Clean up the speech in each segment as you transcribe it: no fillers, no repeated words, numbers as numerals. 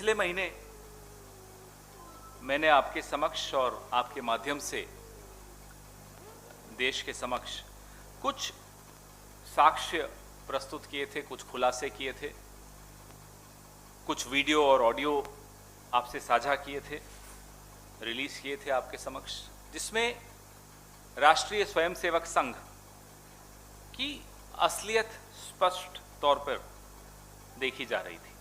पिछले महीने मैंने आपके समक्ष और आपके माध्यम से देश के समक्ष कुछ साक्ष्य प्रस्तुत किए थे, कुछ खुलासे किए थे, कुछ वीडियो और ऑडियो आपसे साझा किए थे, रिलीज किए थे आपके समक्ष, जिसमें राष्ट्रीय स्वयंसेवक संघ की असलियत स्पष्ट तौर पर देखी जा रही थी।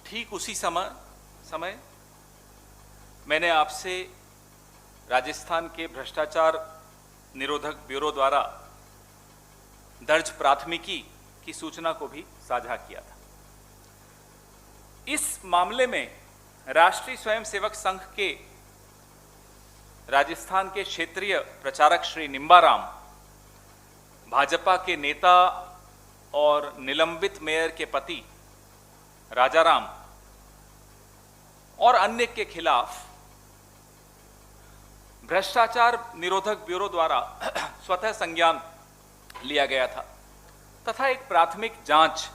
ठीक उसी समय मैंने आपसे राजस्थान के भ्रष्टाचार निरोधक ब्यूरो द्वारा दर्ज प्राथमिकी की सूचना को भी साझा किया था। इस मामले में राष्ट्रीय स्वयंसेवक संघ के राजस्थान के क्षेत्रीय प्रचारक श्री निम्बाराम, भाजपा के नेता और निलंबित मेयर के पति राजाराम और अन्य के खिलाफ भ्रष्टाचार निरोधक ब्यूरो द्वारा स्वतः संज्ञान लिया गया था तथा एक प्राथमिक जांच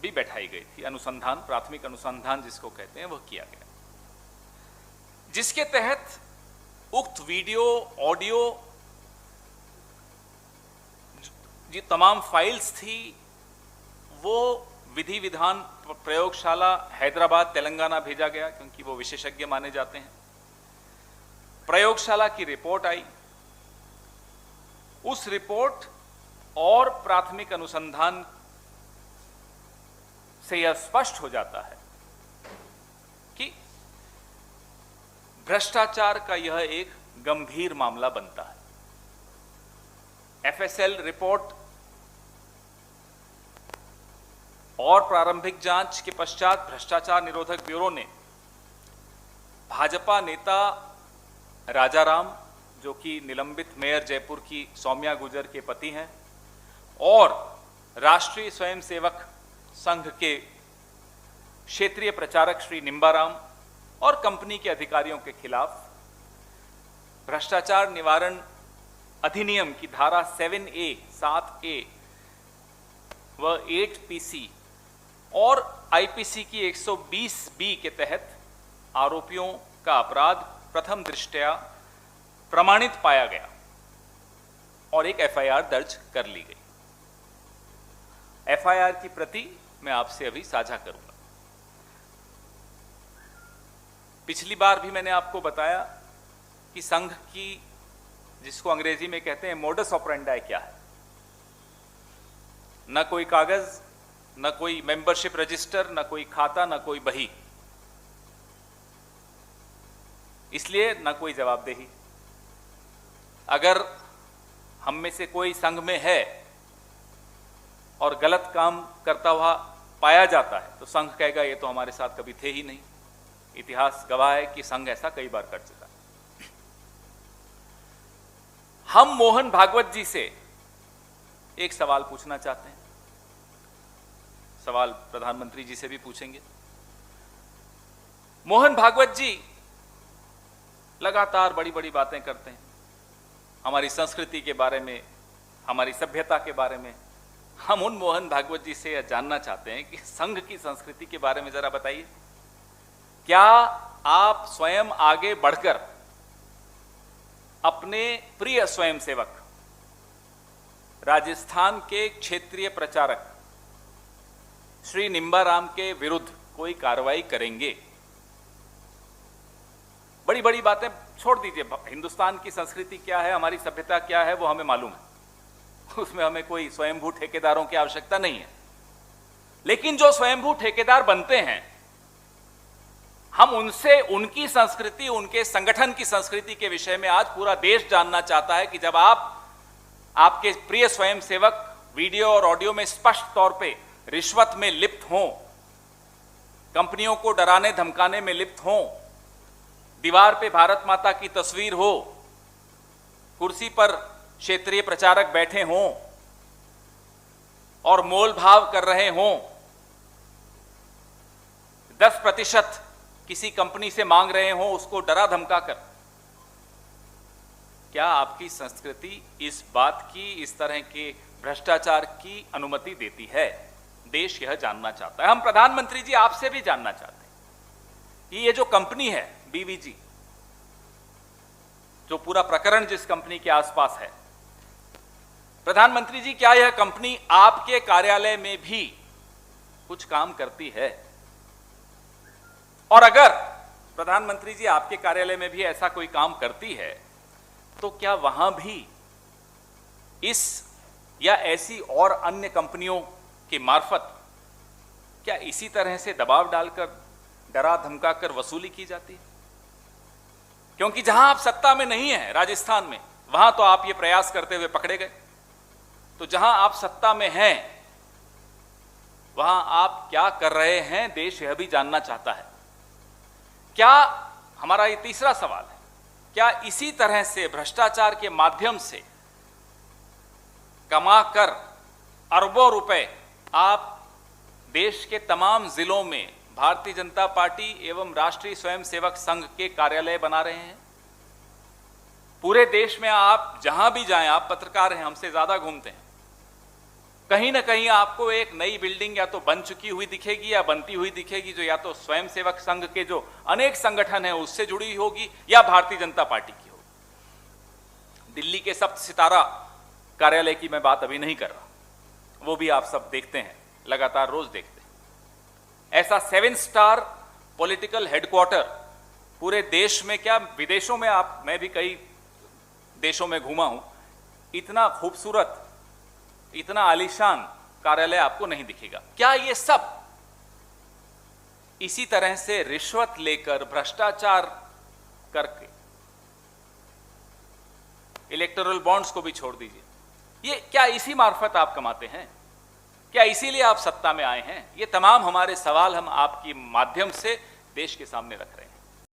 भी बैठाई गई थी। अनुसंधान, प्राथमिक अनुसंधान जिसको कहते हैं, वह किया गया, जिसके तहत उक्त वीडियो, ऑडियो, जो तमाम फाइल्स थी, वो विधि विधान प्रयोगशाला हैदराबाद, तेलंगाना भेजा गया, क्योंकि वो विशेषज्ञ माने जाते हैं। प्रयोगशाला की रिपोर्ट आई। उस रिपोर्ट और प्राथमिक अनुसंधान से यह स्पष्ट हो जाता है कि भ्रष्टाचार का यह एक गंभीर मामला बनता है। एफएसएल रिपोर्ट और प्रारंभिक जांच के पश्चात भ्रष्टाचार निरोधक ब्यूरो ने भाजपा नेता राजाराम, जो कि निलंबित मेयर जयपुर की सौम्या गुर्जर के पति हैं, और राष्ट्रीय स्वयंसेवक संघ के क्षेत्रीय प्रचारक श्री निम्बाराम और कंपनी के अधिकारियों के खिलाफ भ्रष्टाचार निवारण अधिनियम की धारा 7A, 7A व 8PC और आईपीसी की 120B के तहत आरोपियों का अपराध प्रथम दृष्टया प्रमाणित पाया गया और एक एफआईआर दर्ज कर ली गई। एफआईआर की प्रति मैं आपसे अभी साझा करूंगा। पिछली बार भी मैंने आपको बताया कि संघ की, जिसको अंग्रेजी में कहते हैं मोडस ऑपरेंडाई, क्या है। न कोई कागज, न कोई मेंबरशिप रजिस्टर, न कोई खाता, न कोई बही, इसलिए न कोई जवाबदेही। अगर हम में से कोई संघ में है और गलत काम करता हुआ पाया जाता है तो संघ कहेगा ये तो हमारे साथ कभी थे ही नहीं। इतिहास गवाह है कि संघ ऐसा कई बार कर चुका है। हम मोहन भागवत जी से एक सवाल पूछना चाहते हैं। सवाल प्रधानमंत्री जी से भी पूछेंगे। मोहन भागवत जी लगातार बड़ी बड़ी बातें करते हैं हमारी संस्कृति के बारे में, हमारी सभ्यता के बारे में। हम उन मोहन भागवत जी से यह जानना चाहते हैं कि संघ की संस्कृति के बारे में जरा बताइए। क्या आप स्वयं आगे बढ़कर अपने प्रिय स्वयंसेवक राजस्थान के क्षेत्रीय प्रचारक श्री निम्बाराम के विरुद्ध कोई कार्रवाई करेंगे? बड़ी बड़ी बातें छोड़ दीजिए। हिंदुस्तान की संस्कृति क्या है, हमारी सभ्यता क्या है, वो हमें मालूम है, उसमें हमें कोई स्वयंभू ठेकेदारों की आवश्यकता नहीं है। लेकिन जो स्वयंभू ठेकेदार बनते हैं, हम उनसे उनकी संस्कृति, उनके संगठन की संस्कृति के विषय में आज पूरा देश जानना चाहता है कि जब आपके प्रिय स्वयंसेवक वीडियो और ऑडियो में स्पष्ट तौर पे रिश्वत में लिप्त हों, कंपनियों को डराने धमकाने में लिप्त हों, दीवार पे भारत माता की तस्वीर हो, कुर्सी पर क्षेत्रीय प्रचारक बैठे हों और मोल भाव कर रहे हों, 10% किसी कंपनी से मांग रहे हों उसको डरा धमका कर, क्या आपकी संस्कृति इस बात की, इस तरह के भ्रष्टाचार की अनुमति देती है? देश यह जानना चाहता है। हम प्रधानमंत्री जी आपसे भी जानना चाहते हैं कि ये जो कंपनी है बीवीजी, जो पूरा प्रकरण जिस कंपनी के आसपास है, प्रधानमंत्री जी क्या यह कंपनी आपके कार्यालय में भी कुछ काम करती है? और अगर प्रधानमंत्री जी आपके कार्यालय में भी ऐसा कोई काम करती है तो क्या वहां भी इस या ऐसी और अन्य कंपनियों के मार्फत क्या इसी तरह से दबाव डालकर, डरा धमकाकर वसूली की जाती है? क्योंकि जहां आप सत्ता में नहीं है, राजस्थान में, वहां तो आप ये प्रयास करते हुए पकड़े गए। तो जहां आप सत्ता में हैं वहां आप क्या कर रहे हैं, देश यह भी जानना चाहता है। क्या, हमारा ये तीसरा सवाल है, क्या इसी तरह से भ्रष्टाचार के माध्यम से कमाकर अरबों रुपए आप देश के तमाम जिलों में भारतीय जनता पार्टी एवं राष्ट्रीय स्वयंसेवक संघ के कार्यालय बना रहे हैं? पूरे देश में आप जहां भी जाएं, आप पत्रकार हैं, हमसे ज्यादा घूमते हैं, कहीं ना कहीं आपको एक नई बिल्डिंग या तो बन चुकी हुई दिखेगी या बनती हुई दिखेगी, जो या तो स्वयंसेवक संघ के जो अनेक संगठन हैं उससे जुड़ी होगी या भारतीय जनता पार्टी की होगी। दिल्ली के सप्त सितारा कार्यालय की मैं बात अभी नहीं कर रहा, वो भी आप सब देखते हैं, लगातार रोज देखते हैं। ऐसा 7 स्टार पॉलिटिकल हेडक्वार्टर पूरे देश में, क्या विदेशों में, आप, मैं भी कई देशों में घूमा हूं, इतना खूबसूरत, इतना आलीशान कार्यालय आपको नहीं दिखेगा। क्या ये सब इसी तरह से रिश्वत लेकर, भ्रष्टाचार करके, इलेक्टोरल बॉन्ड्स को भी छोड़ दीजिए, ये क्या इसी मार्फत आप कमाते हैं? क्या इसीलिए आप सत्ता में आए हैं? ये तमाम हमारे सवाल हम आपके माध्यम से देश के सामने रख रहे हैं।